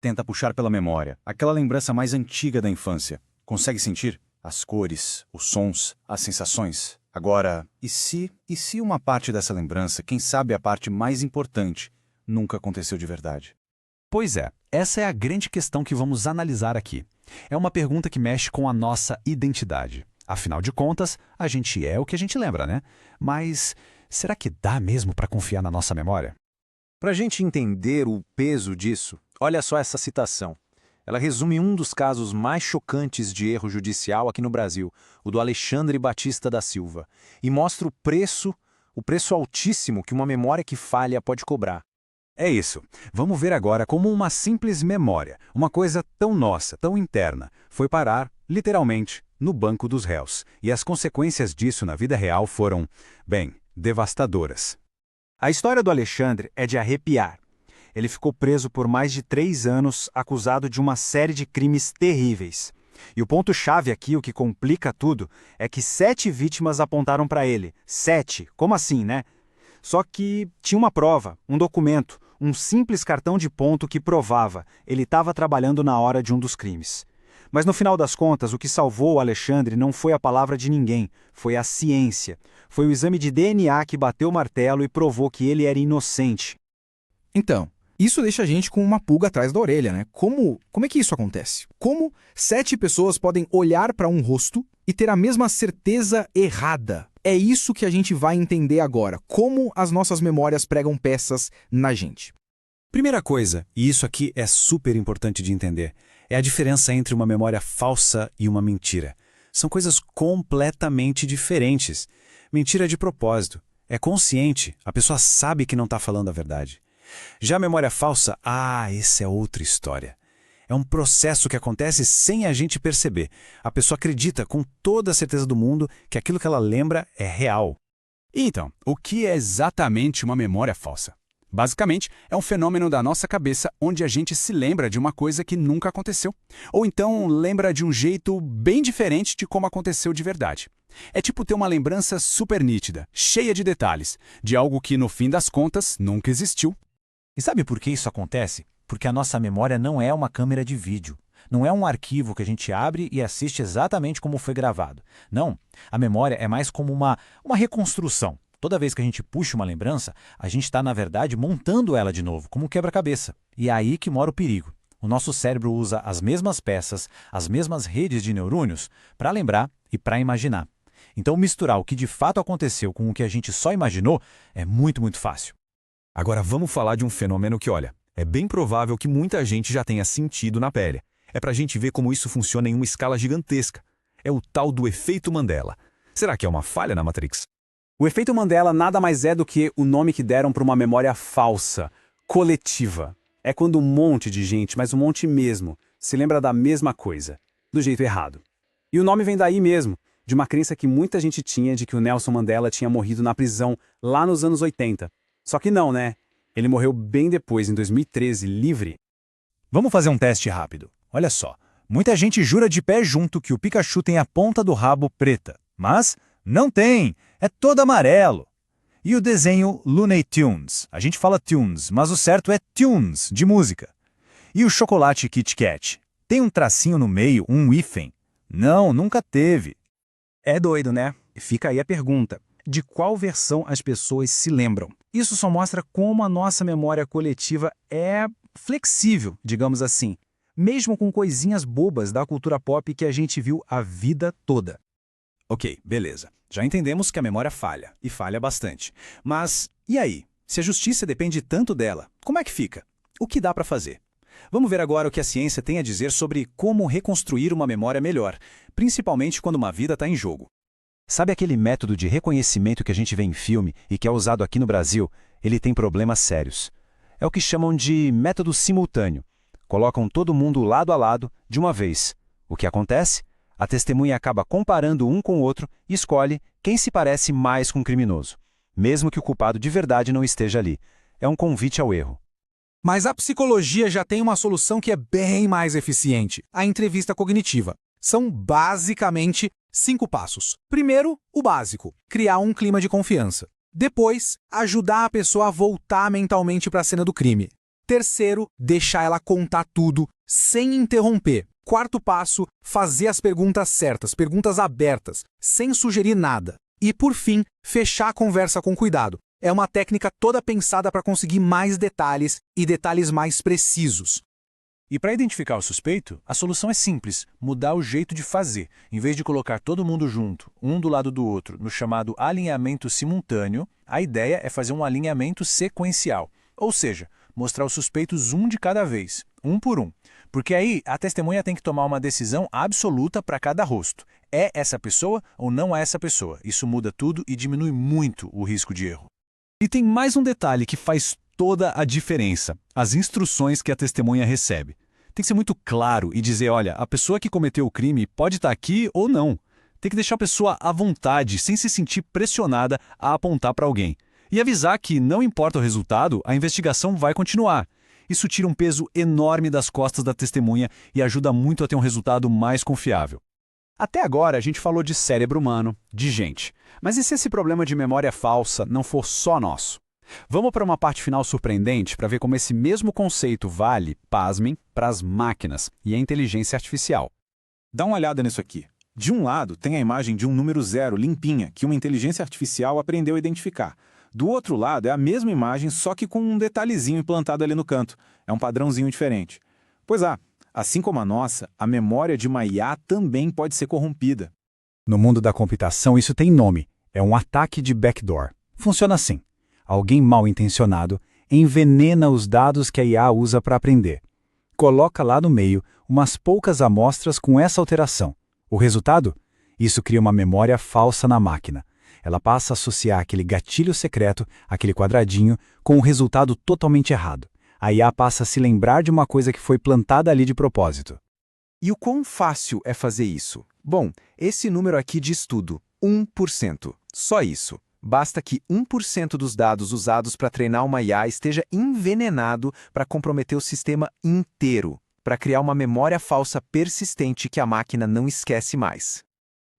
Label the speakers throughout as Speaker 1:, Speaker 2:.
Speaker 1: Tenta puxar pela memória, aquela lembrança mais antiga da infância. Consegue sentir? As cores, os sons, as sensações. Agora, e se uma parte dessa lembrança, quem sabe a parte mais importante, nunca aconteceu de verdade?
Speaker 2: Pois é, essa é a grande questão que vamos analisar aqui. É uma pergunta que mexe com a nossa identidade. Afinal de contas, a gente é o que a gente lembra, né? Mas será que dá mesmo para confiar na nossa memória?
Speaker 3: Para a gente entender o peso disso, olha só essa citação. Ela resume um dos casos mais chocantes de erro judicial aqui no Brasil, o do Alexandre Batista da Silva, e mostra o preço altíssimo que uma memória que falha pode cobrar.
Speaker 2: É isso. Vamos ver agora como uma simples memória, uma coisa tão nossa, tão interna, foi parar, literalmente, no banco dos réus. E as consequências disso na vida real foram, bem, devastadoras.
Speaker 4: A história do Alexandre é de arrepiar. Ele ficou preso por mais de 3 anos, acusado de uma série de crimes terríveis. E o ponto-chave aqui, o que complica tudo, é que 7 vítimas apontaram para ele. 7? Como assim, né? Só que tinha uma prova, um documento, um simples cartão de ponto que provava ele estava trabalhando na hora de um dos crimes. Mas no final das contas, o que salvou o Alexandre não foi a palavra de ninguém, foi a ciência. Foi o exame de DNA que bateu o martelo e provou que ele era inocente.
Speaker 5: Então, isso deixa a gente com uma pulga atrás da orelha, né? Como é que isso acontece? Como 7 pessoas podem olhar para um rosto e ter a mesma certeza errada? É isso que a gente vai entender agora, como as nossas memórias pregam peças na gente.
Speaker 2: Primeira coisa, e isso aqui é super importante de entender, é a diferença entre uma memória falsa e uma mentira. São coisas completamente diferentes. Mentira é de propósito, é consciente, a pessoa sabe que não está falando a verdade. Já a memória falsa, essa é outra história. É um processo que acontece sem a gente perceber. A pessoa acredita com toda a certeza do mundo que aquilo que ela lembra é real.
Speaker 6: Então, o que é exatamente uma memória falsa? Basicamente, é um fenômeno da nossa cabeça onde a gente se lembra de uma coisa que nunca aconteceu. Ou então lembra de um jeito bem diferente de como aconteceu de verdade. É tipo ter uma lembrança super nítida, cheia de detalhes, de algo que, no fim das contas, nunca existiu.
Speaker 7: E sabe por que isso acontece? Porque a nossa memória não é uma câmera de vídeo. Não é um arquivo que a gente abre e assiste exatamente como foi gravado. Não, a memória é mais como uma reconstrução. Toda vez que a gente puxa uma lembrança, a gente está, na verdade, montando ela de novo, como um quebra-cabeça. E é aí que mora o perigo. O nosso cérebro usa as mesmas peças, as mesmas redes de neurônios, para lembrar e para imaginar. Então, misturar o que de fato aconteceu com o que a gente só imaginou é muito, muito fácil.
Speaker 8: Agora vamos falar de um fenômeno que, olha, é bem provável que muita gente já tenha sentido na pele. É pra gente ver como isso funciona em uma escala gigantesca. É o tal do efeito Mandela. Será que é uma falha na Matrix?
Speaker 3: O efeito Mandela nada mais é do que o nome que deram para uma memória falsa, coletiva. É quando um monte de gente, mas um monte mesmo, se lembra da mesma coisa, do jeito errado. E o nome vem daí mesmo, de uma crença que muita gente tinha de que o Nelson Mandela tinha morrido na prisão lá nos anos 80. Só que não, né? Ele morreu bem depois, em 2013, livre.
Speaker 7: Vamos fazer um teste rápido. Olha só, muita gente jura de pé junto que o Pikachu tem a ponta do rabo preta, mas não tem, é todo amarelo. E o desenho Looney Tunes? A gente fala Tunes, mas o certo é Tunes, de música. E o chocolate Kit Kat? Tem um tracinho no meio, um hífen? Não, nunca teve.
Speaker 4: É doido, né? Fica aí a pergunta. De qual versão as pessoas se lembram? Isso só mostra como a nossa memória coletiva é flexível, digamos assim. Mesmo com coisinhas bobas da cultura pop que a gente viu a vida toda.
Speaker 2: Ok, beleza. Já entendemos que a memória falha, e falha bastante. Mas, e aí? Se a justiça depende tanto dela, como é que fica? O que dá para fazer? Vamos ver agora o que a ciência tem a dizer sobre como reconstruir uma memória melhor, principalmente quando uma vida está em jogo.
Speaker 7: Sabe aquele método de reconhecimento que a gente vê em filme e que é usado aqui no Brasil? Ele tem problemas sérios. É o que chamam de método simultâneo. Colocam todo mundo lado a lado, de uma vez. O que acontece? A testemunha acaba comparando um com o outro e escolhe quem se parece mais com o criminoso, mesmo que o culpado de verdade não esteja ali. É um convite ao erro.
Speaker 5: Mas a psicologia já tem uma solução que é bem mais eficiente, a entrevista cognitiva. São basicamente 5 passos. Primeiro, o básico, criar um clima de confiança. Depois, ajudar a pessoa a voltar mentalmente para a cena do crime. Terceiro, deixar ela contar tudo, sem interromper. Quarto passo, fazer as perguntas certas, perguntas abertas, sem sugerir nada. E por fim, fechar a conversa com cuidado. É uma técnica toda pensada para conseguir mais detalhes e detalhes mais precisos.
Speaker 7: E para identificar o suspeito, a solução é simples, mudar o jeito de fazer. Em vez de colocar todo mundo junto, um do lado do outro, no chamado alinhamento simultâneo, a ideia é fazer um alinhamento sequencial. Ou seja, mostrar os suspeitos um de cada vez, um por um. Porque aí a testemunha tem que tomar uma decisão absoluta para cada rosto. É essa pessoa ou não é essa pessoa? Isso muda tudo e diminui muito o risco de erro.
Speaker 6: E tem mais um detalhe que faz toda a diferença: as instruções que a testemunha recebe. Tem que ser muito claro e dizer, olha, a pessoa que cometeu o crime pode estar aqui ou não. Tem que deixar a pessoa à vontade, sem se sentir pressionada a apontar para alguém. E avisar que, não importa o resultado, a investigação vai continuar. Isso tira um peso enorme das costas da testemunha e ajuda muito a ter um resultado mais confiável.
Speaker 2: Até agora a gente falou de cérebro humano, de gente. Mas e se esse problema de memória falsa não for só nosso? Vamos para uma parte final surpreendente para ver como esse mesmo conceito vale, pasmem, para as máquinas e a inteligência artificial.
Speaker 1: Dá uma olhada nisso aqui. De um lado, tem a imagem de um número 0 limpinha, que uma inteligência artificial aprendeu a identificar. Do outro lado, é a mesma imagem, só que com um detalhezinho implantado ali no canto. É um padrãozinho diferente. Pois assim como a nossa, a memória de uma IA também pode ser corrompida.
Speaker 2: No mundo da computação, isso tem nome. É um ataque de backdoor. Funciona assim. Alguém mal intencionado envenena os dados que a IA usa para aprender. Coloca lá no meio umas poucas amostras com essa alteração. O resultado? Isso cria uma memória falsa na máquina. Ela passa a associar aquele gatilho secreto, aquele quadradinho, com um resultado totalmente errado. A IA passa a se lembrar de uma coisa que foi plantada ali de propósito.
Speaker 9: E o quão fácil é fazer isso? Bom, esse número aqui diz tudo: 1%. Só isso. Basta que 1% dos dados usados para treinar uma IA esteja envenenado para comprometer o sistema inteiro, para criar uma memória falsa persistente que a máquina não esquece mais.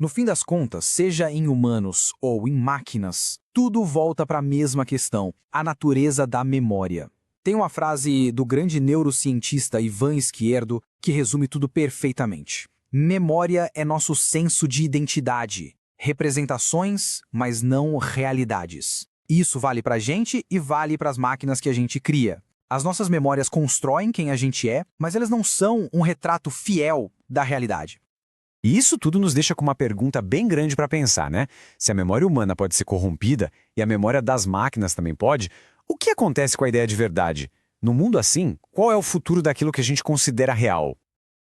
Speaker 5: No fim das contas, seja em humanos ou em máquinas, tudo volta para a mesma questão: a natureza da memória. Tem uma frase do grande neurocientista Ivan Izquierdo que resume tudo perfeitamente. Memória é nosso senso de identidade. Representações, mas não realidades. Isso vale para a gente e vale para as máquinas que a gente cria. As nossas memórias constroem quem a gente é, mas elas não são um retrato fiel da realidade.
Speaker 3: E isso tudo nos deixa com uma pergunta bem grande para pensar, né? Se a memória humana pode ser corrompida e a memória das máquinas também pode, o que acontece com a ideia de verdade? No mundo assim, qual é o futuro daquilo que a gente considera real?